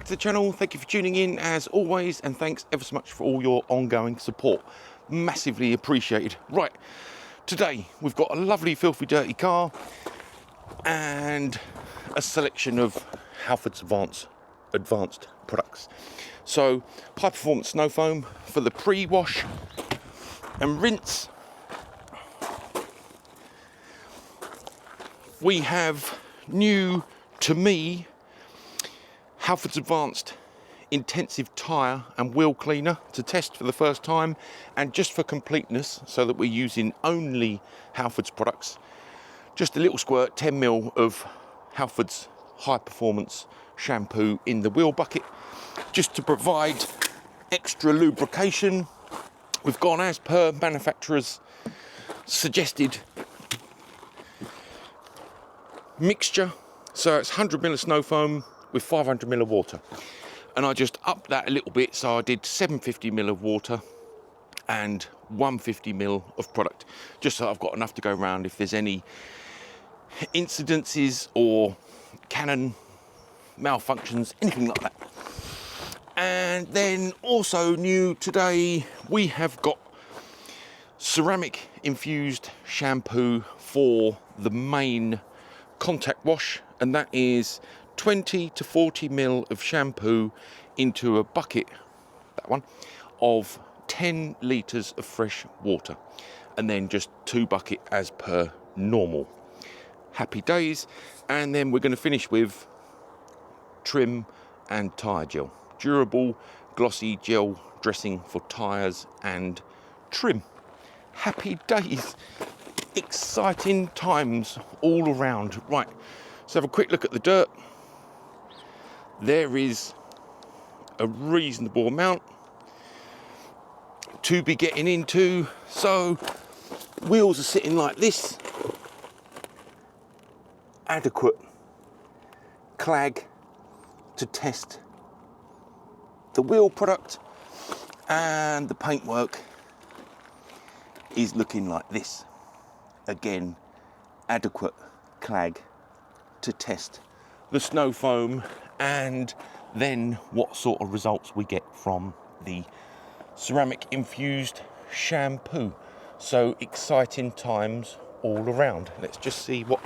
back to the channel. Thank you for tuning in as always, and thanks ever so much for all your ongoing support. Massively appreciated. Right, today we've got a lovely filthy dirty car and a selection of Halfords Advanced products. So high performance snow foam for the pre-wash and rinse. We have new to me Halfords Advanced intensive tyre and wheel cleaner to test for the first time, and just for completeness, so that we're using only Halfords products, just a little squirt, 10ml of Halfords high performance shampoo in the wheel bucket, just to provide extra lubrication. We've gone as per manufacturer's suggested mixture, so it's 100ml of snow foam with 500ml of water, and I just upped that a little bit, so I did 750ml of water and 150ml of product, just so I've got enough to go around if there's any incidences or cannon malfunctions, anything like that. And then also new today, we have got ceramic infused shampoo for the main contact wash, and that is 20 to 40ml of shampoo into a bucket, that one, of 10 litres of fresh water, and then just 2 buckets as per normal. Happy days. And then we're going to finish with trim and tyre gel, durable glossy gel dressing for tyres and trim. Happy days, exciting times all around. Right, let's have a quick look at the dirt. There is a reasonable amount to be getting into. So wheels are sitting like this, adequate clag to test the wheel product, and the paintwork is looking like this. Again, adequate clag to test the snow foam, and then what sort of results we get from the ceramic infused shampoo. So exciting times all around. Let's just see what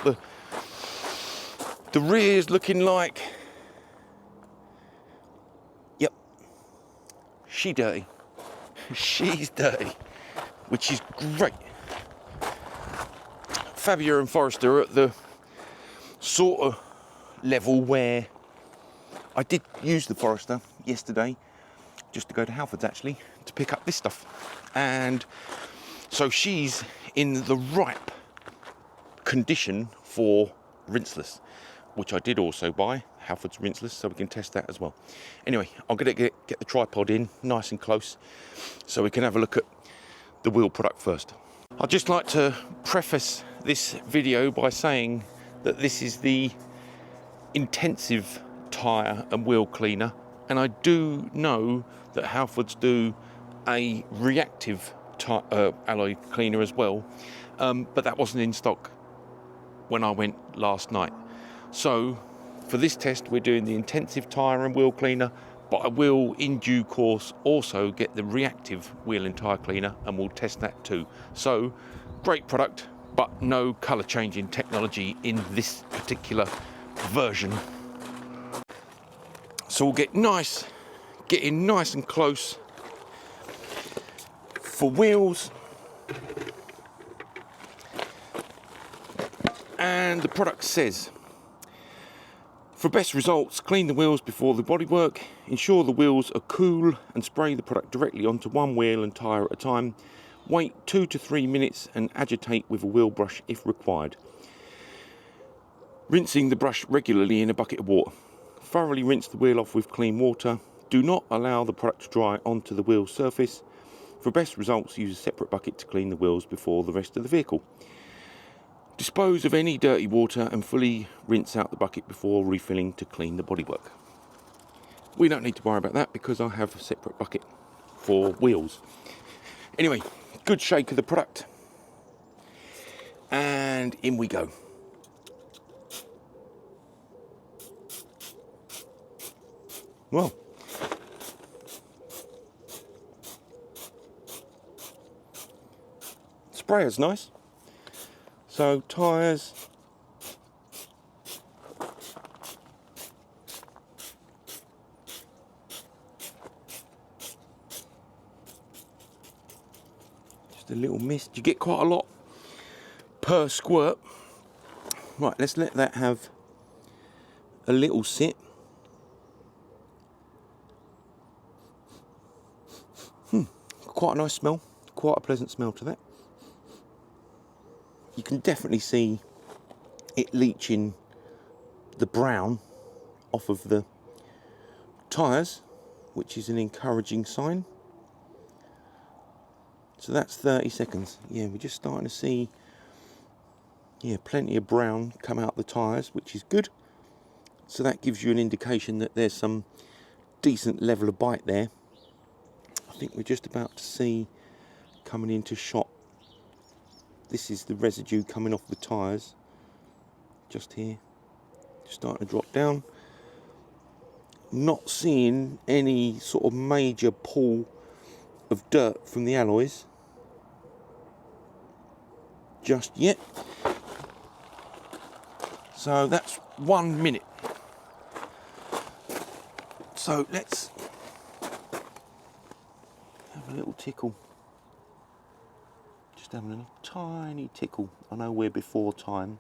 the rear's looking like. Yep, she's dirty, which is great. Fabia and Forester are at the sort of level where I did use the Forester yesterday, just to go to Halfords actually, to pick up this stuff. And so she's in the ripe condition for rinseless, which I did also buy, Halfords rinseless, so we can test that as well. Anyway, I'm going to get the tripod in nice and close so we can have a look at the wheel product first. I'd just like to preface this video by saying that this is the intensive tyre and wheel cleaner, and I do know that Halfords do a reactive alloy cleaner as well, but that wasn't in stock when I went last night. So for this test we're doing the intensive tyre and wheel cleaner, but I will in due course also get the reactive wheel and tyre cleaner, and we'll test that too. So great product, but no colour changing technology in this particular version. So we'll get in nice and close for wheels, and the product says, for best results, clean the wheels before the bodywork, ensure the wheels are cool, and spray the product directly onto one wheel and tyre at a time. Wait 2 to 3 minutes and agitate with a wheel brush if required, rinsing the brush regularly in a bucket of water. Thoroughly rinse the wheel off with clean water. Do not allow the product to dry onto the wheel surface. For best results, use a separate bucket to clean the wheels before the rest of the vehicle. Dispose of any dirty water and fully rinse out the bucket before refilling to clean the bodywork. We don't need to worry about that because I have a separate bucket for wheels. Anyway, good shake of the product, and in we go. Well, sprayer's nice. So tyres, just a little mist. You get quite a lot per squirt. Right, let's let that have a little sit. Quite a nice smell, quite a pleasant smell to that. You can definitely see it leaching the brown off of the tyres, which is an encouraging sign. So that's 30 seconds. Yeah, we're just starting to see, yeah, plenty of brown come out the tyres, which is good. So that gives you an indication that there's some decent level of bite there. I think we're just about to see coming into shot. This is the residue coming off the tyres, just here, just starting to drop down. Not seeing any sort of major pull of dirt from the alloys just yet. So that's 1 minute. So let's have a little tickle. Just having a tiny tickle. I know we're before time.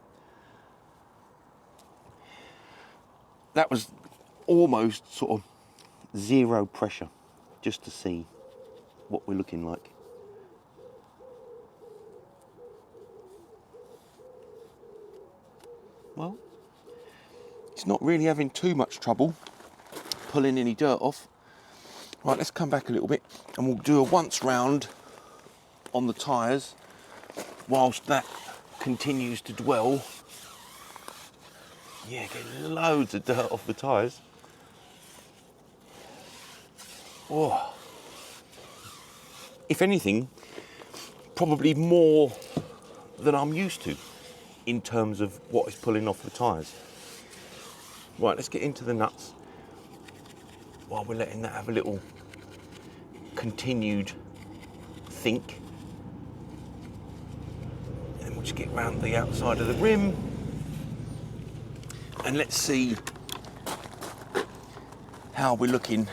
That was almost sort of zero pressure, just to see what we're looking like. Well, it's not really having too much trouble pulling any dirt off. Right, let's come back a little bit and we'll do a once round on the tyres whilst that continues to dwell. Yeah, getting loads of dirt off the tyres. Oh. If anything, probably more than I'm used to in terms of what is pulling off the tyres. Right, let's get into the nuts while we're letting that have a little continued think. And we'll just get round the outside of the rim and let's see how we're looking.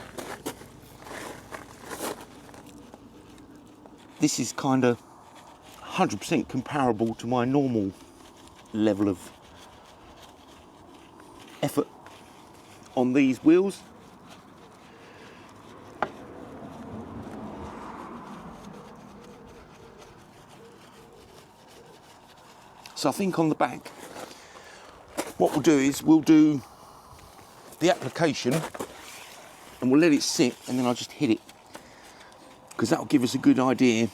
This is kind of 100% comparable to my normal level of effort on these wheels. So I think on the back, what we'll do is we'll do the application and we'll let it sit and then I'll just hit it, because that'll give us a good idea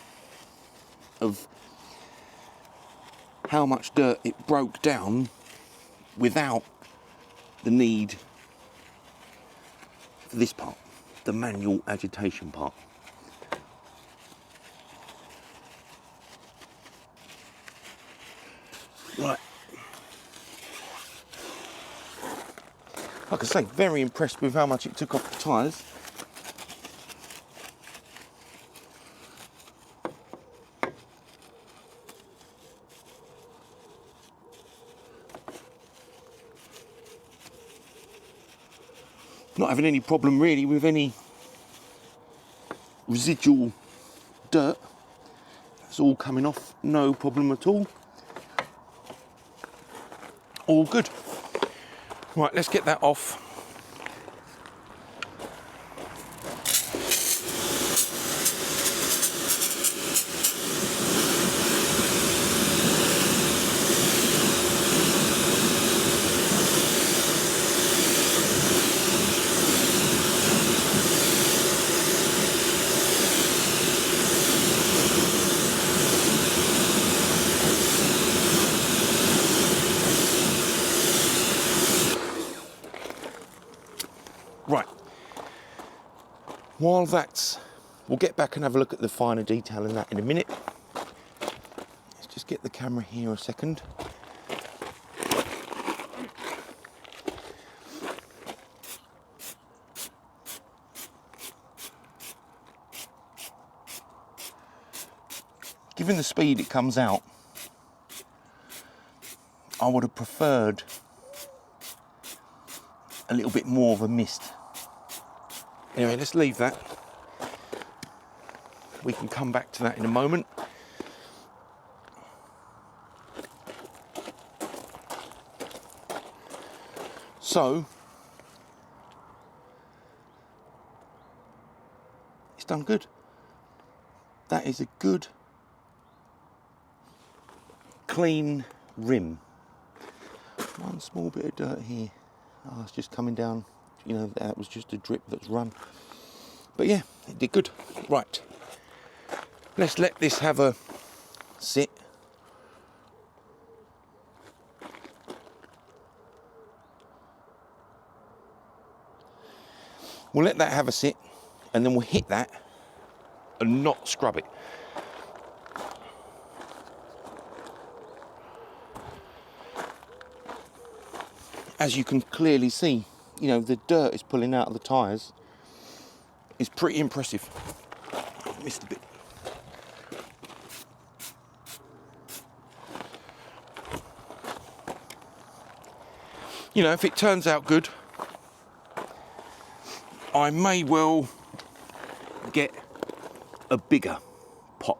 of how much dirt it broke down without the need for this part, the manual agitation part. Right. Like I say, very impressed with how much it took off the tyres. Not having any problem really with any residual dirt. It's all coming off, no problem at all. All good. Right, let's get that off. Right, while that's, we'll get back and have a look at the finer detail in that in a minute. Let's just get the camera here a second. given the speed it comes out, I would have preferred a little bit more of a mist. Anyway, let's leave that. We can come back to that in a moment. So, it's done good. That is a good, clean rim. One small bit of dirt here. Oh, it's just coming down. You know, that was just a drip that's run. But yeah, it did good. Right. Let's let this have a sit. We'll let that have a sit, and then we'll hit that and not scrub it. As you can clearly see, you know, the dirt is pulling out of the tyres. It's pretty impressive. Missed a bit. You know, if it turns out good, I may well get a bigger pot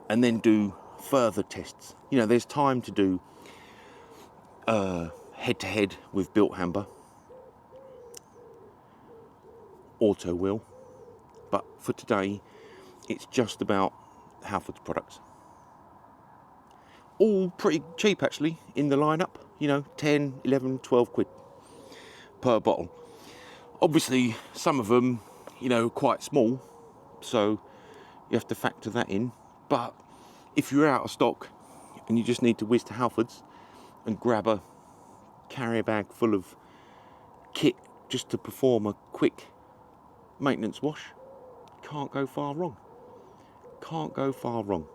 and then do further tests. You know, there's time to do head-to-head with Built Hamber, auto wheel, but for today it's just about Halfords products. All pretty cheap actually in the lineup, you know, 10, 11, 12 quid per bottle. Obviously some of them, you know, quite small, so you have to factor that in. But if you're out of stock and you just need to whiz to Halfords and grab a carrier bag full of kit just to perform a quick maintenance wash, can't go far wrong. Can't go far wrong.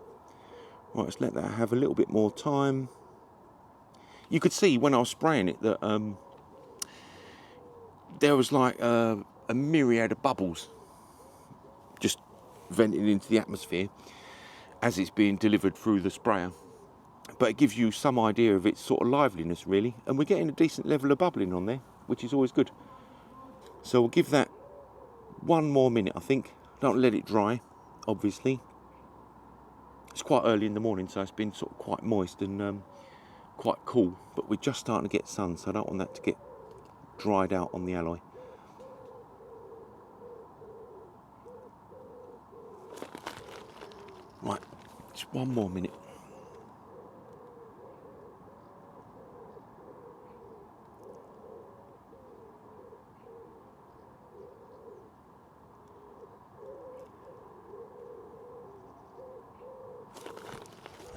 Right, let's let that have a little bit more time. You could see when I was spraying it that there was like a myriad of bubbles just venting into the atmosphere as it's being delivered through the sprayer. But it gives you some idea of its sort of liveliness really, and we're getting a decent level of bubbling on there, which is always good. So we'll give that one more minute, I think. Don't let it dry, obviously. It's quite early in the morning, so it's been sort of quite moist and quite cool, but we're just starting to get sun, so I don't want that to get dried out on the alloy. Right, just one more minute.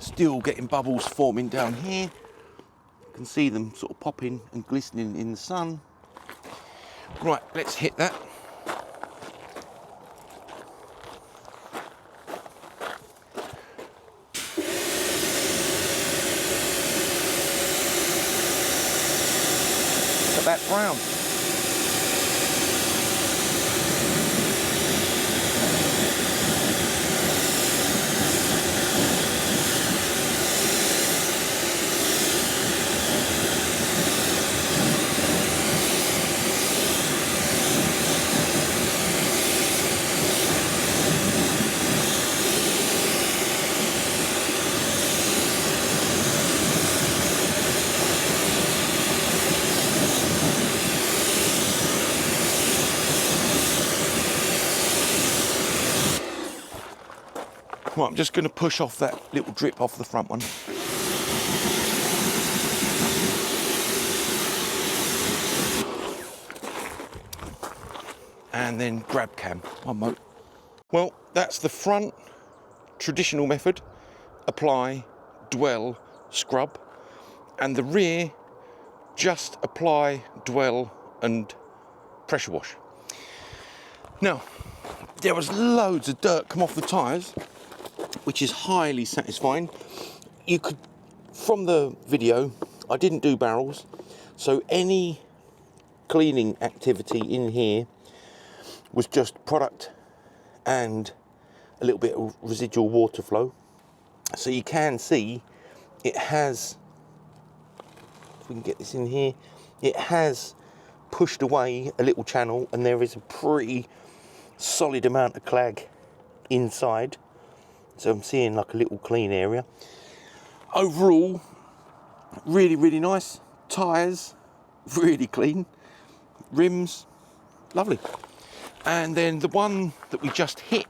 Still getting bubbles forming down here. You can see them sort of popping and glistening in the sun. Right, let's hit that. Look at that brown. Right, I'm just going to push off that little drip off the front one. And then grab cam. One more. Well, that's the front traditional method. Apply, dwell, scrub. And the rear, just apply, dwell and pressure wash. Now, there was loads of dirt come off the tyres, which is highly satisfying. You could, from the video, I didn't do barrels, so any cleaning activity in here was just product and a little bit of residual water flow. So you can see it has, if we can get this in here, it has pushed away a little channel, and there is a pretty solid amount of clag inside. So I'm seeing like a little clean area. Overall, really, really nice. Tyres, really clean. Rims, lovely. And then the one that we just hit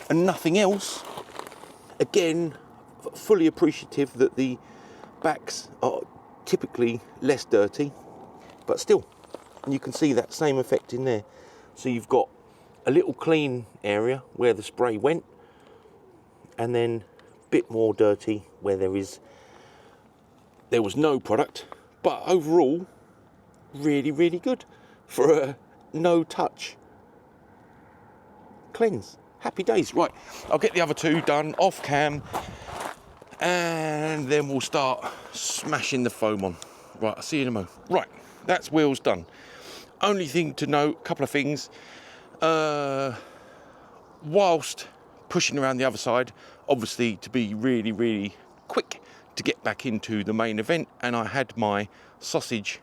and nothing else, again, fully appreciative that the backs are typically less dirty, but still, and you can see that same effect in there. So you've got a little clean area where the spray went, and then a bit more dirty where there was no product. But overall, really, really good for a no touch cleanse. Happy days. Right, I'll get the other two done off cam, and then we'll start smashing the foam on. Right, I'll see you in a moment. Right, that's wheels done. Only thing to note, a couple of things. Whilst pushing around the other side, obviously to be really, really quick to get back into the main event, and I had my sausage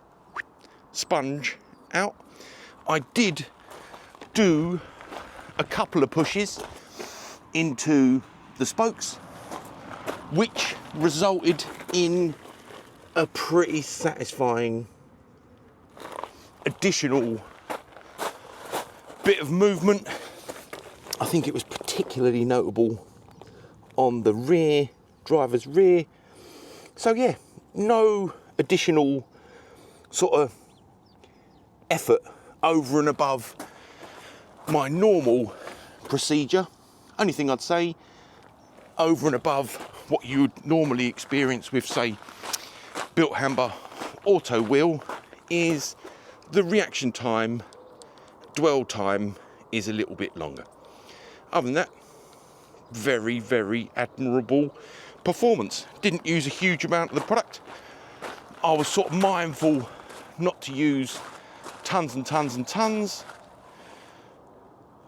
sponge out. I did do a couple of pushes into the spokes, which resulted in a pretty satisfying additional bit of movement. I think it was particularly notable on the rear, driver's rear. So yeah, no additional sort of effort over and above my normal procedure. Only thing I'd say, over and above what you would normally experience with, say, built hamber auto wheel, is the reaction time, dwell time is a little bit longer. Other than that, very, very admirable performance. Didn't use a huge amount of the product. I was sort of mindful not to use tons and tons and tons,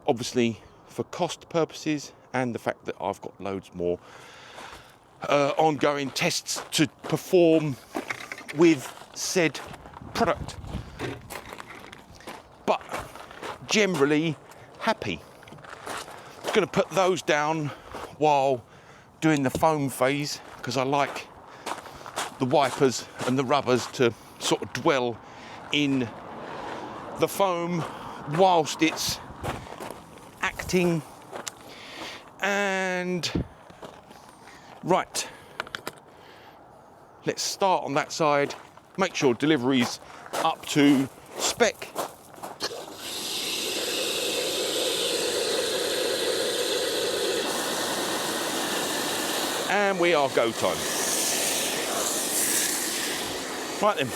obviously for cost purposes and the fact that I've got loads more ongoing tests to perform with said product. But generally happy. Going to put those down while doing the foam phase, because I like the wipers and the rubbers to sort of dwell in the foam whilst it's acting. And right, let's start on that side, make sure delivery's up to spec. And we are go time. Right then.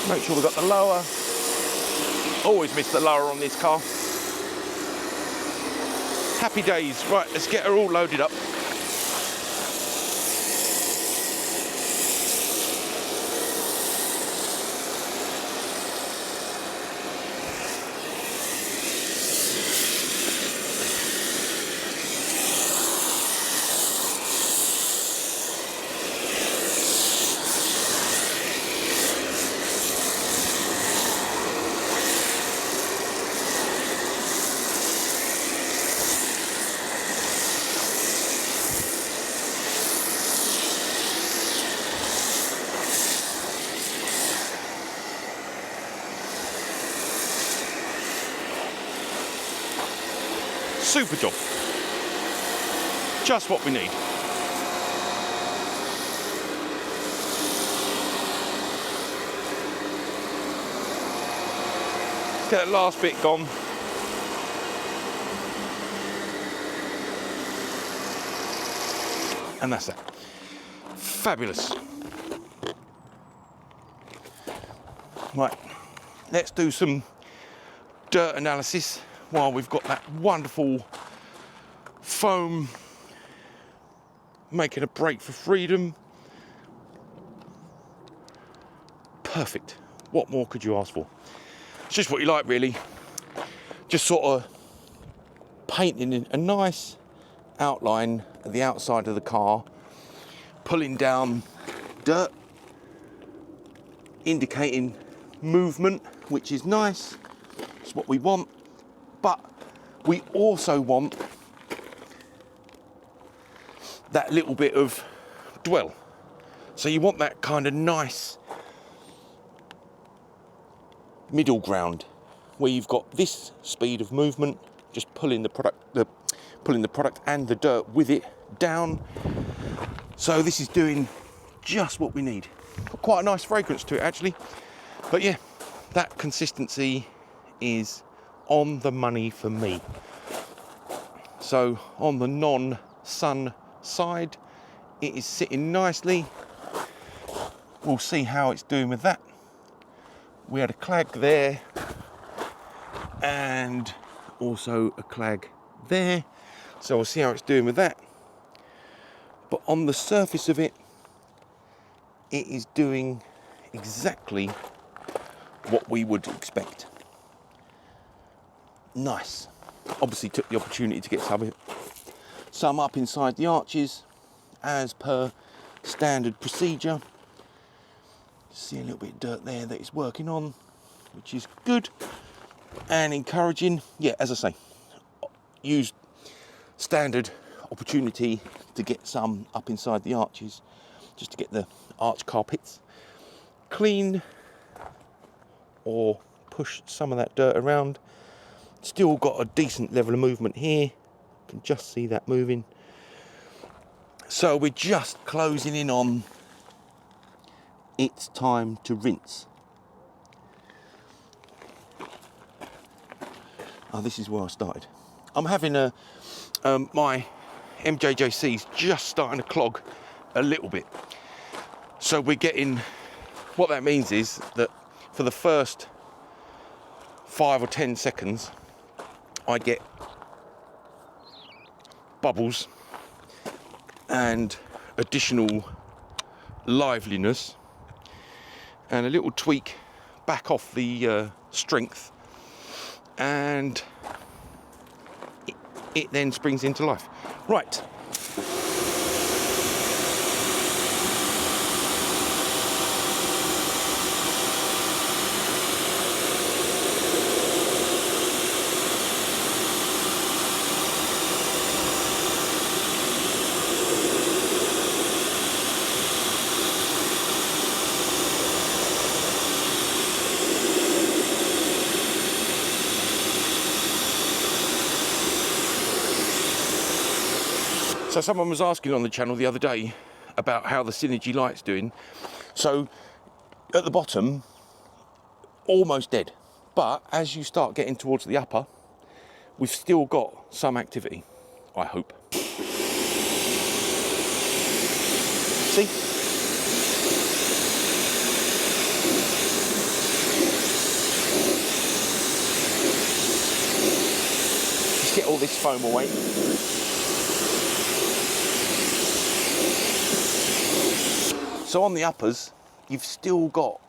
Make sure we've got the lower. Always miss the lower on this car. Happy days. Right, let's get her all loaded up. Super job. Just what we need. Get that last bit gone. And that's it. Right, let's do some dirt analysis while we've got that wonderful foam making a break for freedom. Perfect. What more could you ask for? It's just what you like, really. Just sort of painting in a nice outline at the outside of the car, pulling down dirt, indicating movement, which is nice. It's what we want. But we also want that little bit of dwell. So you want that kind of nice middle ground where you've got this speed of movement, just pulling the product and the dirt with it down. So this is doing just what we need. Quite a nice fragrance to it, actually. But yeah, that consistency is on the money for me. So on the non-sun side, it is sitting nicely. We'll see how it's doing with that. We had a clag there and also a clag there, so we'll see how it's doing with that. But on the surface of it, it is doing exactly what we would expect. Nice. Obviously took the opportunity to get some up inside the arches as per standard procedure. See a little bit of dirt there that it's working on, which is good and encouraging. Yeah, as I say, use standard opportunity to get some up inside the arches, just to get the arch carpets clean or push some of that dirt around. Still got a decent level of movement here. Can just see that moving. So we're just closing in on it's time to rinse. Oh, this is where I started. I'm having my MJJC's just starting to clog a little bit. So we're getting, what that means is that for the first 5 or 10 seconds, I get bubbles and additional liveliness, and a little tweak back off the strength, and it then springs into life. Right. So someone was asking on the channel the other day about how the Synergy light's doing. So at the bottom, almost dead. But as you start getting towards the upper, we've still got some activity, I hope. See? Just get all this foam away. So on the uppers, you've still got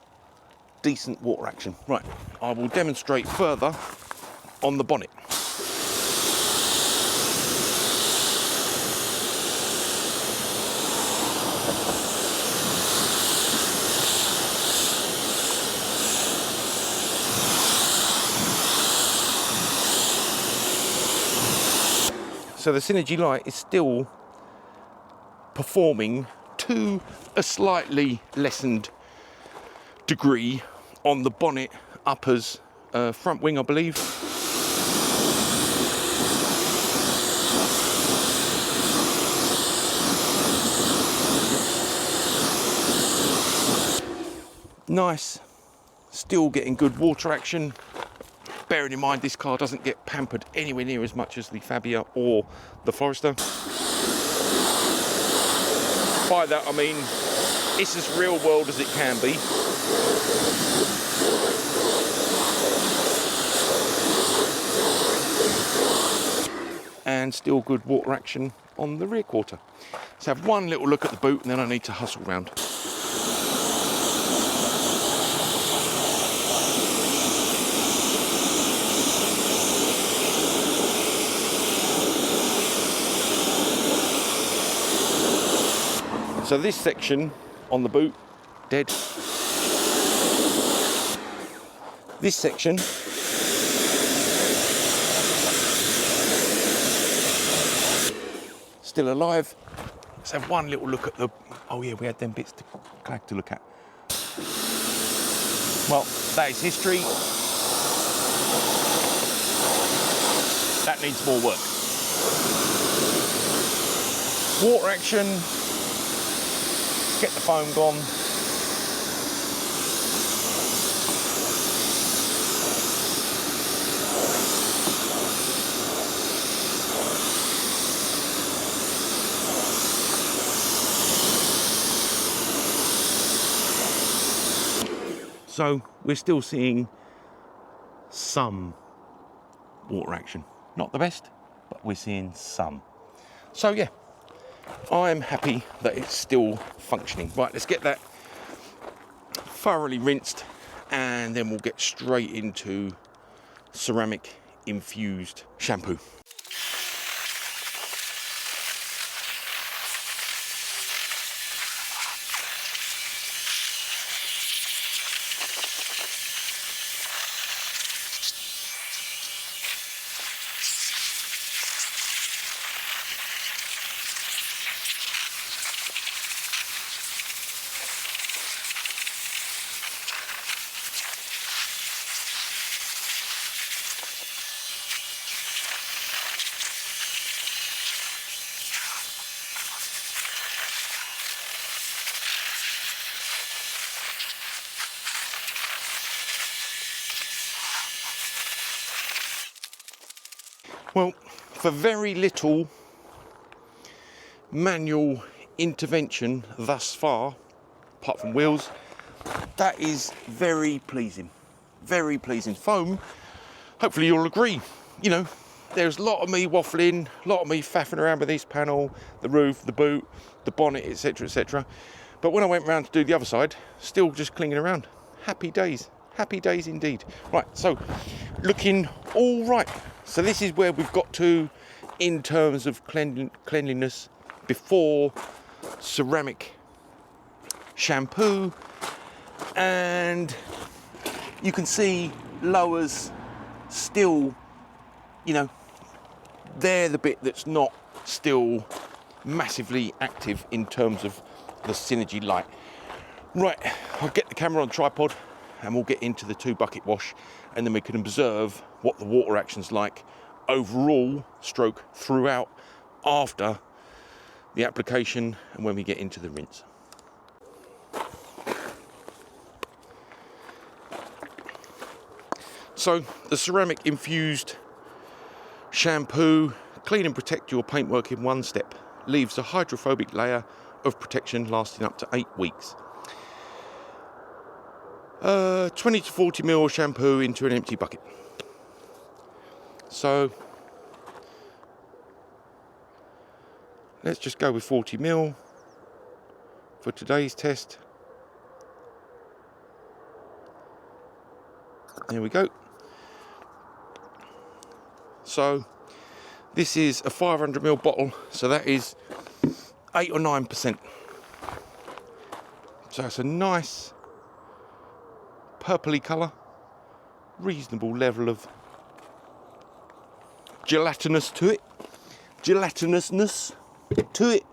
decent water action. Right, I will demonstrate further on the bonnet. So the Synergy light is still performing to a slightly lessened degree on the bonnet, uppers, front wing, I believe. Nice, still getting good water action. Bearing in mind this car doesn't get pampered anywhere near as much as the Fabia or the Forester. By that I mean it's as real world as it can be. And still good water action on the rear quarter. Let's have one little look at the boot and then I need to hustle round. So this section on the boot, dead. This section still alive. Let's have one little look at the, oh yeah, we had them bits to clag to look at. Well, that is history. That needs more work. Water action, get the foam gone. So we're still seeing some water action. Not the best, but we're seeing some. So yeah, I'm happy that it's still functioning. Right, let's get that thoroughly rinsed and then we'll get straight into ceramic infused shampoo. Well, for very little manual intervention thus far, apart from wheels, that is very pleasing. Very pleasing. Foam, hopefully you'll agree. You know, there's a lot of me waffling, a lot of me faffing around with this panel, the roof, the boot, the bonnet, etc, etc. But when I went round to do the other side, still just clinging around. Happy days indeed. Right, so looking all right. So this is where we've got to in terms of cleanliness before ceramic shampoo, and you can see lowers still, you know, they're the bit that's not still massively active in terms of the Synergy light. Right, I'll get the camera on tripod and we'll get into the 2-bucket wash, and then we can observe what the water action's like overall, stroke throughout, after the application, and when we get into the rinse. So the ceramic infused shampoo, clean and protect your paintwork in one step, leaves a hydrophobic layer of protection lasting up to 8 weeks. 20 to 40 ml shampoo into an empty bucket. So let's just go with 40 ml for today's test. There we go. So this is a 500 ml bottle, so that is 8 or 9%. So it's a nice purpley colour, reasonable level of gelatinousness to it,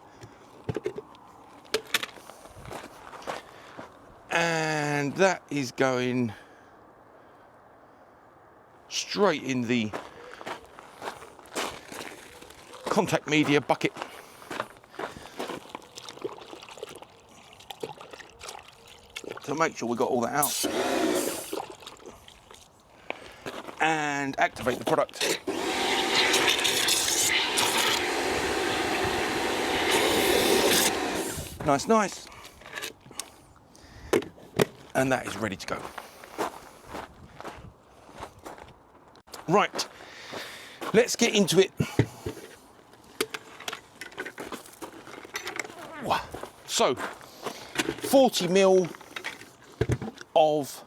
and that is going straight in the contact media bucket. To make sure we got all that out and activate the product. Nice. And that is ready to go. Right, let's get into it. So, 40ml of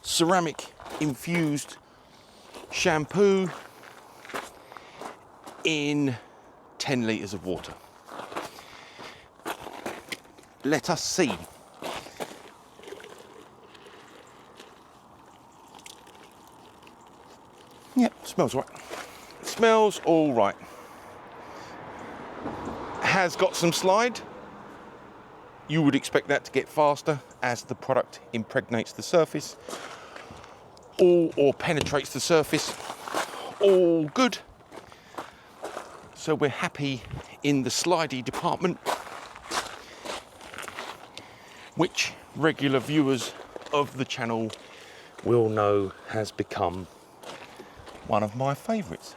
ceramic infused shampoo in 10 litres of water. Let us see. Yep, smells right. Smells all right. Has got some slide. You would expect that to get faster as the product impregnates the surface or penetrates the surface. All good. So we're happy in the slidey department, which regular viewers of the channel will know has become one of my favourites.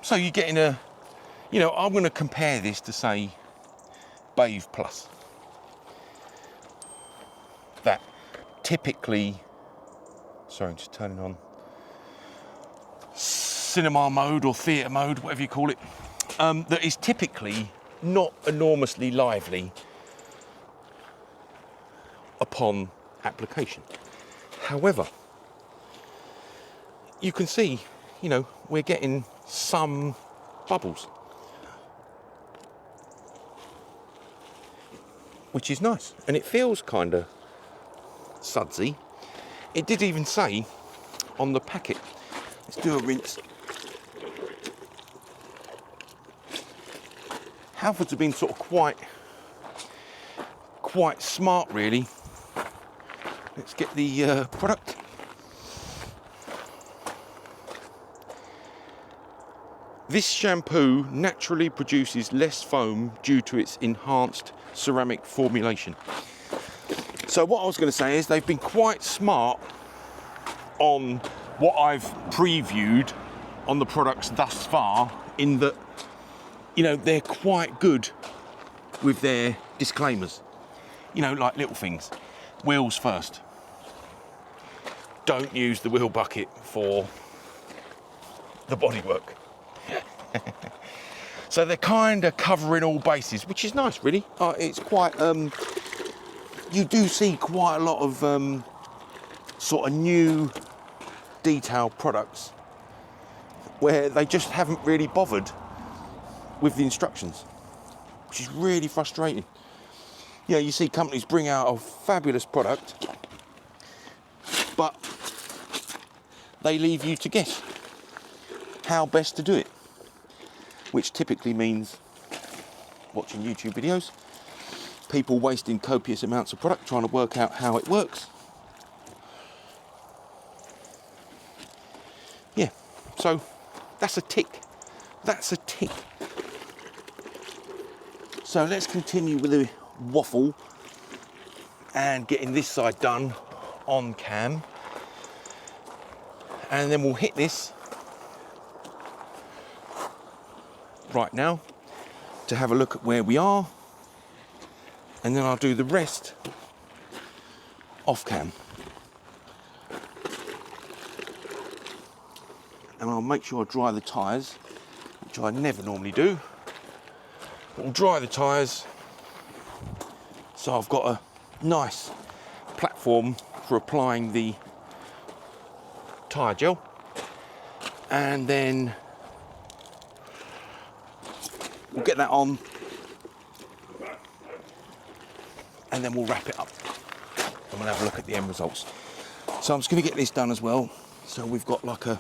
So you're getting a, you know, I'm going to compare this to, say, Bathe Plus. That typically, sorry, I'm just turning on cinema mode or theatre mode, whatever you call it, that is typically not enormously lively upon application. However, you can see, you know, we're getting some bubbles, which is nice, and it feels kind of sudsy. It did even say on the packet, let's do a rinse. Halfords have been sort of quite smart, really. Let's get the product. This shampoo naturally produces less foam due to its enhanced ceramic formulation. So what I was going to say is they've been quite smart on what I've previewed on the products thus far, in that, you know, they're quite good with their disclaimers. You know, like little things. Wheels first. Don't use the wheel bucket for the bodywork. So they're kind of covering all bases, which is nice, really. It's quite, you do see quite a lot of sort of new detailed products where they just haven't really bothered with the instructions, which is really frustrating. You know, you see companies bring out a fabulous product, but they leave you to guess how best to do it, which typically means watching YouTube videos, people wasting copious amounts of product trying to work out how it works. Yeah, so that's a tick. That's a tick. So let's continue with the waffle and getting this side done on cam, and then we'll hit this right now to have a look at where we are, and then I'll do the rest off cam, and I'll make sure I dry the tyres, which I never normally do. We'll dry the tyres so I've got a nice platform for applying the tyre gel, and then we'll get that on, and then we'll wrap it up and we'll have a look at the end results. So I'm just going to get this done as well, so we've got like a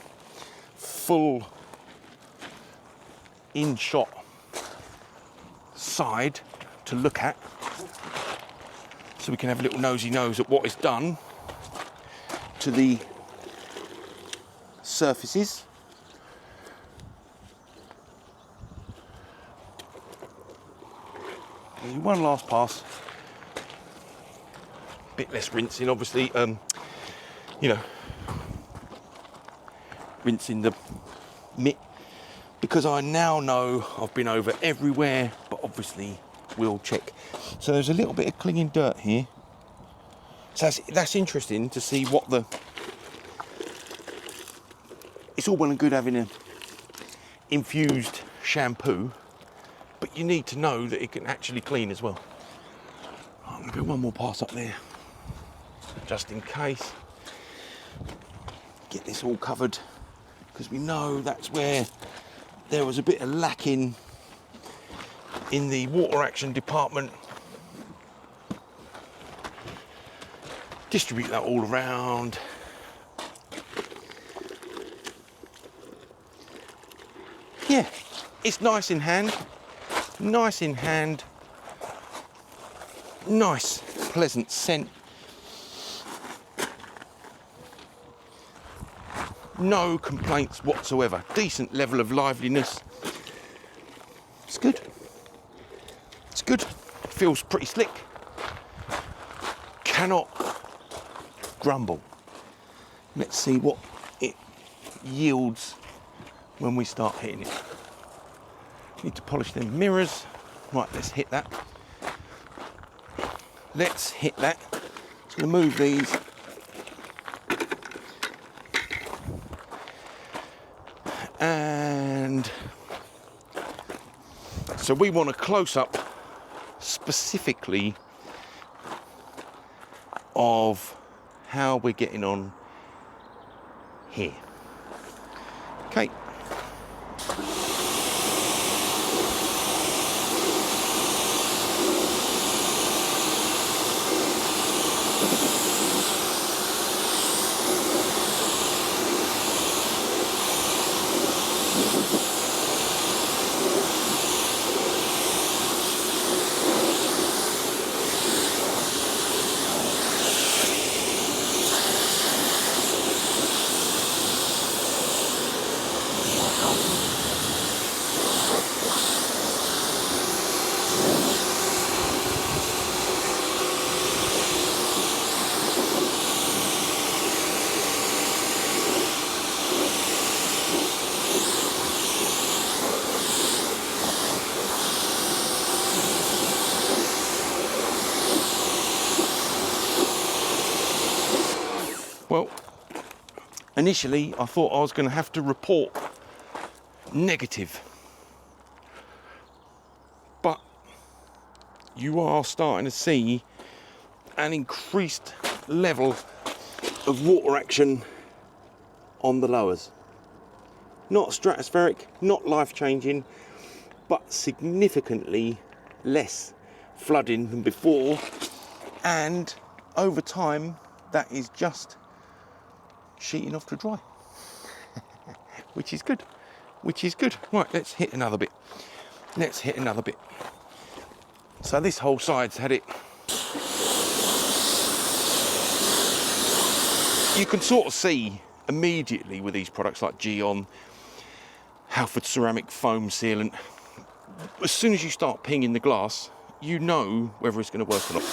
full in-shot side to look at, so we can have a little nosy nose at what is done to the surfaces. One last pass, bit less rinsing obviously, you know, rinsing the mitt, because I now know I've been over everywhere, but obviously we'll check. So there's a little bit of clinging dirt here, so that's interesting to see what the it's all well and good having an infused shampoo, but you need to know that it can actually clean as well. I'm going to do one more pass up there, just in case. Get this all covered, because we know that's where there was a bit of lacking in the water action department. Distribute that all around. Yeah, it's nice in hand, nice in hand, nice, pleasant scent. No complaints whatsoever. Decent level of liveliness. It's good. It's good. Feels pretty slick. Cannot grumble. Let's see what it yields when we start hitting it. Need to polish them mirrors. Right, let's hit that. Let's hit that. Just going to move these. And so we want a close-up specifically of how we're getting on here. Okay. Well, initially I thought I was going to have to report negative, but you are starting to see an increased level of water action on the lowers. Not stratospheric, not life-changing, but significantly less flooding than before, and over time that is just sheeting off to dry. Which is good, which is good. Right, let's hit another bit. Let's hit another bit. So this whole side's had it. You can sort of see immediately with these products like Geon, Halfords ceramic foam sealant, as soon as you start pinging the glass, you know whether it's going to work or not.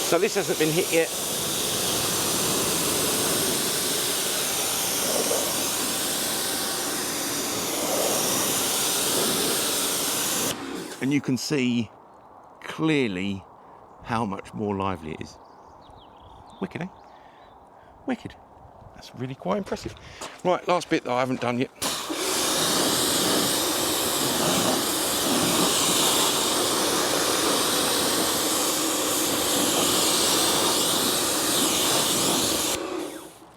So this hasn't been hit yet. And you can see clearly how much more lively it is. Wicked, eh? Wicked. That's really quite impressive. Right, last bit that I haven't done yet.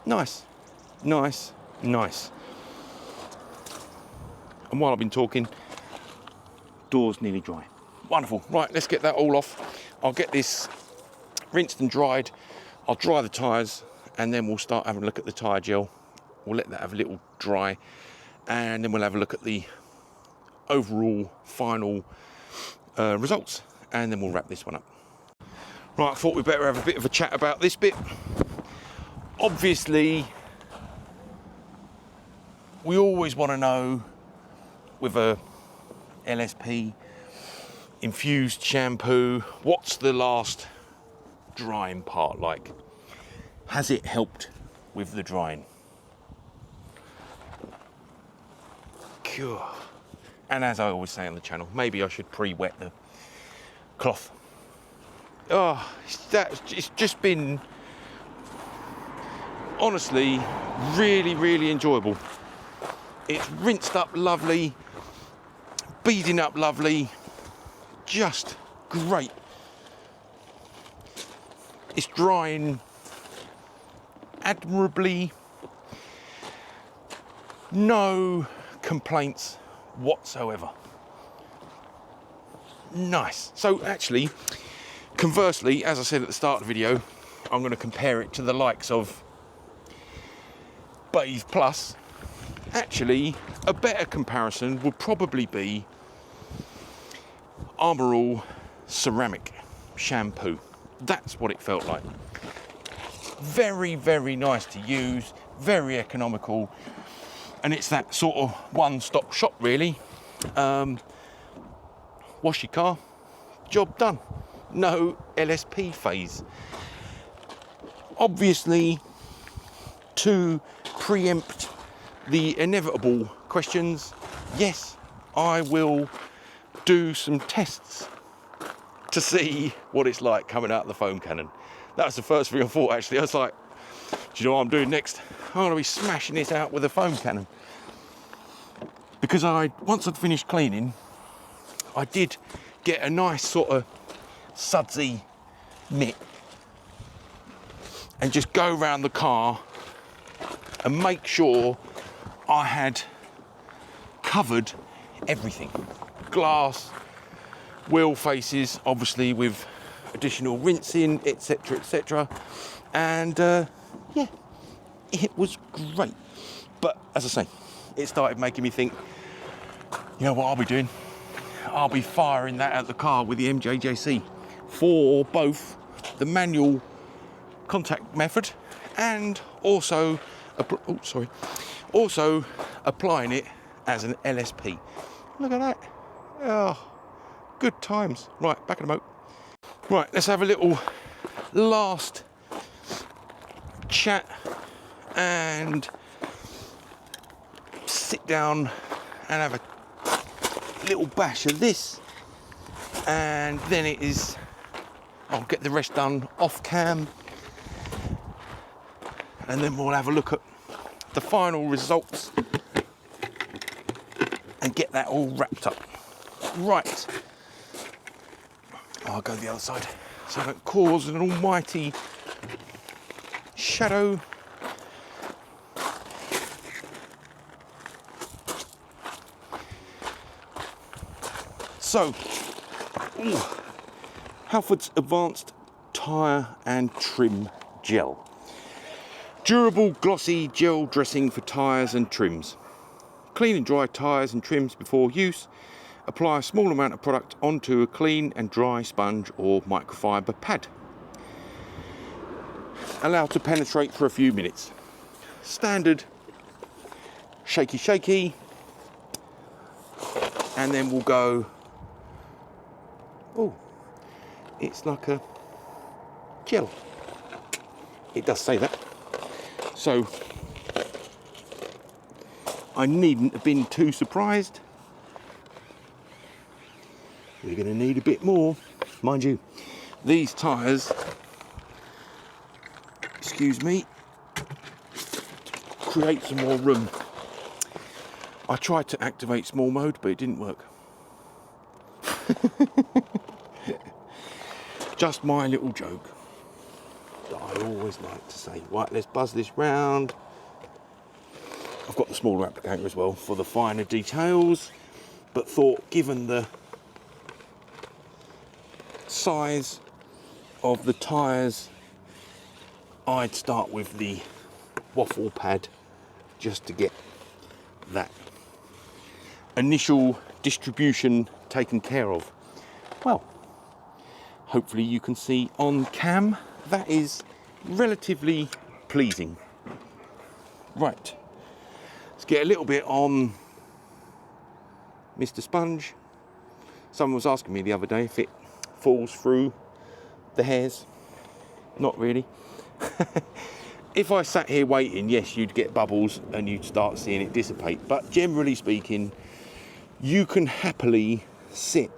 Nice, nice, nice. And while I've been talking, door's nearly dry. Wonderful. Right, let's get that all off. I'll get this rinsed and dried. I'll dry the tyres, and then we'll start having a look at the tyre gel. We'll let that have a little dry, and then we'll have a look at the overall final results, and then we'll wrap this one up. Right, I thought we'd better have a bit of a chat about this bit. Obviously, we always want to know with a LSP infused shampoo, what's the last drying part like? Has it helped with the drying? Cool. And as I always say on the channel, maybe I should pre-wet the cloth Oh, it's just been, honestly, really, really enjoyable. It's rinsed up lovely, beading up lovely, just great. It's drying admirably, no complaints whatsoever. Nice. So actually, conversely, as I said at the start of the video, I'm going to compare it to the likes of Bathe Plus. Actually, a better comparison would probably be Armour All ceramic shampoo. That's what it felt like. Very, very nice to use, very economical, and it's that sort of one-stop shop really. Wash your car, job done. No LSP phase. Obviously, to preempt the inevitable questions, yes, I will do some tests to see what it's like coming out of the foam cannon. That was the first thing I thought actually. I was like, do you know what I'm doing next? I'm going to be smashing this out with a foam cannon. Because once I'd finished cleaning, I did get a nice sort of sudsy mitt and just go around the car and make sure I had covered everything. Glass, wheel faces, obviously with additional rinsing, etc, etc. And yeah, it was great. But as I say, it started making me think, you know what I'll be doing? I'll be firing that at the car with the MJJC for both the manual contact method and also applying it as an LSP. Look at that. Oh, good times. Right, back in the moat. Right, let's have a little last chat and sit down and have a little bash of this, and then I'll get the rest done off cam, and then we'll have a look at the final results and get that all wrapped up. Right, I'll go the other side so I don't cause an almighty shadow. So, Halfords Advanced Tyre and Trim Gel. Durable, glossy gel dressing for tyres and trims. Clean and dry tyres and trims before use. Apply a small amount of product onto a clean and dry sponge or microfiber pad. Allow to penetrate for a few minutes. Standard shaky shaky, and then we'll go, oh, it's like a gel. It does say that. So I needn't have been too surprised. We're going to need a bit more. Mind you, these tyres, excuse me, create some more room. I tried to activate small mode, but it didn't work. Just my little joke that I always like to say. Right, let's buzz this round. I've got the smaller applicator as well for the finer details, but thought given the size of the tyres, I'd start with the waffle pad just to get that initial distribution taken care of. Well, hopefully you can see on cam that is relatively pleasing. Right, let's get a little bit on Mr. Sponge. Someone was asking me the other day if it falls through the hairs. Not really. If I sat here waiting, yes, you'd get bubbles and you'd start seeing it dissipate, but generally speaking, you can happily sit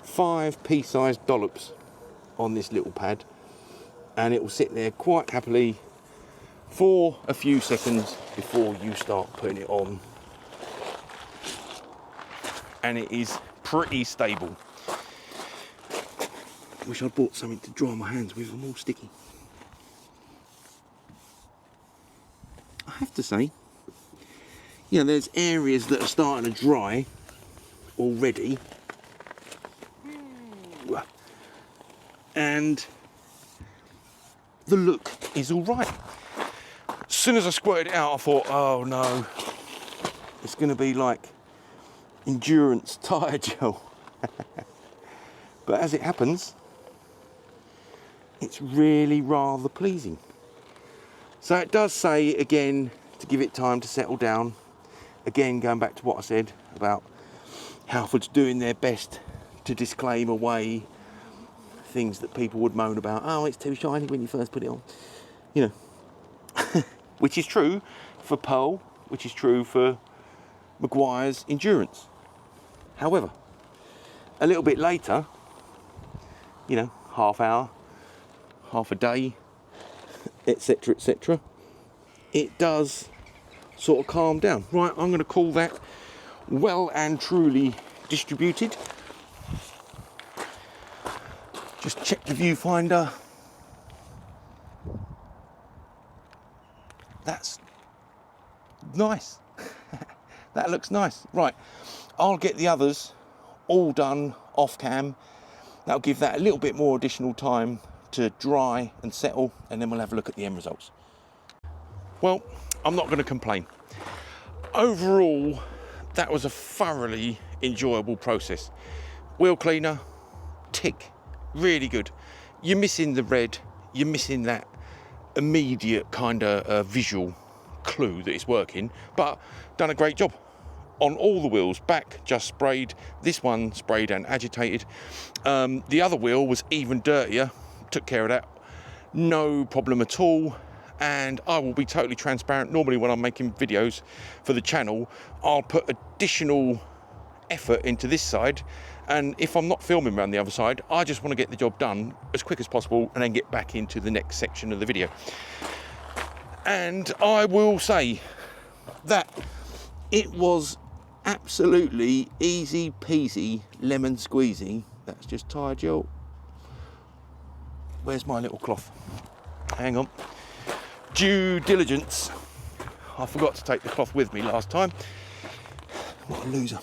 5 pea-sized dollops on this little pad, and it will sit there quite happily for a few seconds before you start putting it on, and it is pretty stable. Wish I'd bought something to dry my hands with, I'm all sticky. I have to say, you know, there's areas that are starting to dry already, and the look is all right. As soon as I squirted it out, I thought, oh no, it's going to be like endurance tyre gel. But as it happens, it's really rather pleasing. So it does say again to give it time to settle down. Again, going back to what I said about Halfords doing their best to disclaim away things that people would moan about. Oh, it's too shiny when you first put it on. You know, which is true for Pearl, which is true for Maguire's Endurance. However, a little bit later, you know, half hour, half a day, etc., etc., it does sort of calm down. Right, I'm going to call that well and truly distributed. Just check the viewfinder. That's nice. That looks nice. Right, I'll get the others all done off cam. That'll give that a little bit more additional time to dry and settle, and then we'll have a look at the end results. Well, I'm not going to complain. Overall, that was a thoroughly enjoyable process. Wheel cleaner, tick, really good. You're missing the red, you're missing that immediate kind of visual clue that it's working, but done a great job. On all the wheels, back just sprayed, this one sprayed and agitated. The other wheel was even dirtier, took care of that, no problem at all. And I will be totally transparent. Normally when I'm making videos for the channel, I'll put additional effort into this side, and if I'm not filming around the other side, I just want to get the job done as quick as possible and then get back into the next section of the video. And I will say that it was absolutely easy peasy lemon squeezy. That's just tyre gel. Where's my little cloth? Hang on. Due diligence. I forgot to take the cloth with me last time. What a loser.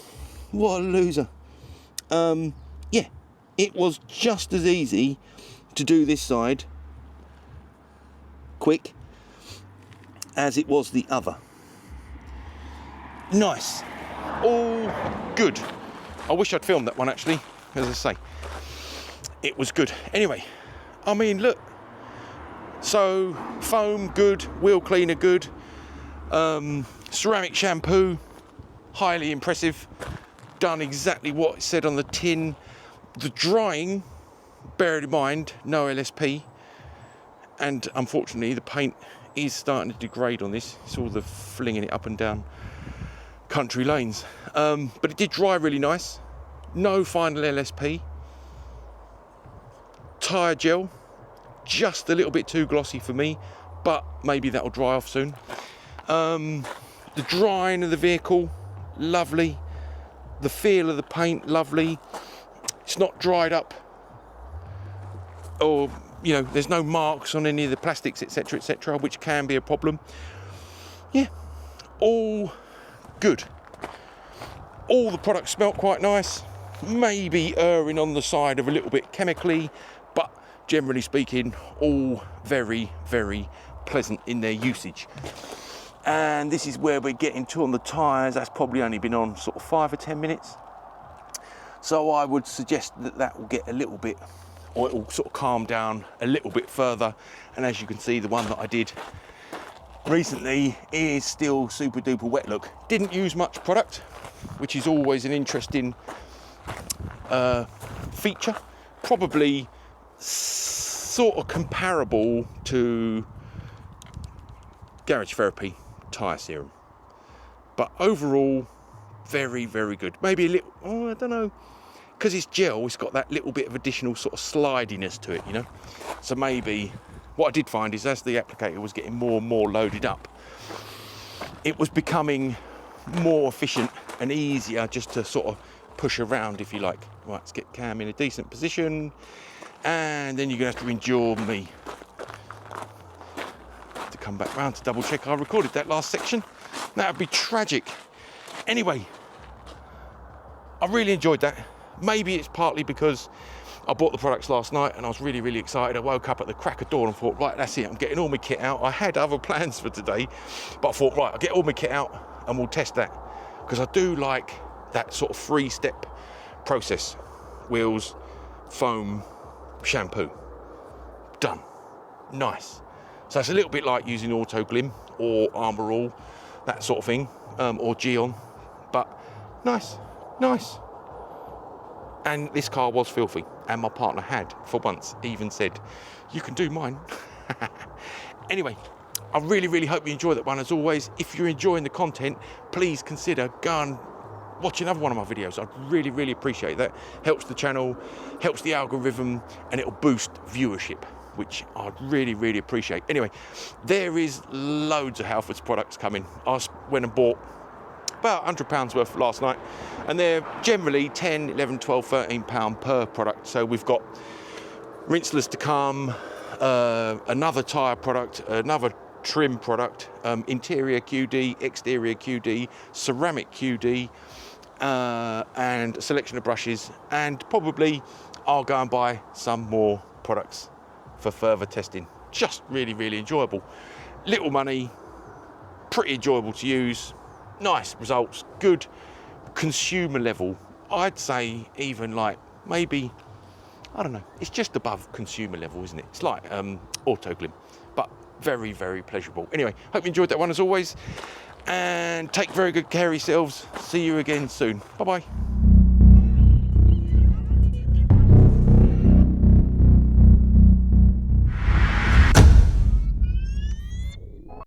What a loser. Yeah, it was just as easy to do this side quick as it was the other. Nice. All good. I wish I'd filmed that one actually, as I say. It was good. Anyway, I mean, look. So, foam, good. Wheel cleaner, good. Ceramic shampoo, highly impressive. Done exactly what it said on the tin. The drying, bear in mind, no LSP. And unfortunately, the paint is starting to degrade on this. It's all the flinging it up and down country lanes. But it did dry really nice. No final LSP. Tyre gel, just a little bit too glossy for me, but maybe that'll dry off soon. The drying of the vehicle, lovely. The feel of the paint, lovely. It's not dried up, or you know, there's no marks on any of the plastics, etc., etc., which can be a problem. Yeah, all good. All the products smelt quite nice, maybe erring on the side of a little bit chemically, but generally speaking, all very, very pleasant in their usage. And this is where we're getting to on the tyres. That's probably only been on sort of 5 or 10 minutes. So I would suggest that that will get a little bit, or it will sort of calm down a little bit further. And as you can see, the one that I did recently is still super duper wet look. Didn't use much product, which is always an interesting feature. Probably sort of comparable to Garage Therapy tyre serum, but overall very, very good. Maybe a little, oh, I don't know, because it's gel, it's got that little bit of additional sort of slidiness to it, you know. So maybe what I did find is as the applicator was getting more and more loaded up, it was becoming more efficient and easier just to sort of push around, if you like. Right, let's get Cam in a decent position, and then you're gonna have to endure me to come back round to double check I recorded that last section. That would be tragic. Anyway, I really enjoyed that. Maybe it's partly because I bought the products last night and I was really, really excited. I woke up at the crack of dawn and thought, right, that's it, I'm getting all my kit out. I had other plans for today, but I thought, right, I'll get all my kit out and we'll test that. Because I do like that sort of 3-step process. Wheels, foam, shampoo. Done. Nice. So it's a little bit like using Auto Glim or Armour All, that sort of thing, or Geon, but nice. And this car was filthy, and my partner had, for once, even said, you can do mine. Anyway, I really, really hope you enjoy that one. As always, if you're enjoying the content, please consider going and watch another one of my videos. I'd really, really appreciate that. Helps the channel, helps the algorithm, and it'll boost viewership, which I'd really, really appreciate. Anyway, there is loads of Halfords products coming. I went and bought about £100 worth last night, and they're generally 10, 11, 12, 13 pound per product. So we've got rinseless to come, another tyre product, another trim product, interior QD, exterior QD, ceramic QD, and a selection of brushes, and probably I'll go and buy some more products for further testing. Just really, really enjoyable. Little money, pretty enjoyable to use. Nice results, good consumer level. I'd say even like maybe, I don't know, it's just above consumer level, isn't it? It's like Auto Glim, but very, very pleasurable. Anyway, hope you enjoyed that one as always, and take very good care of yourselves. See you again soon. Bye-bye.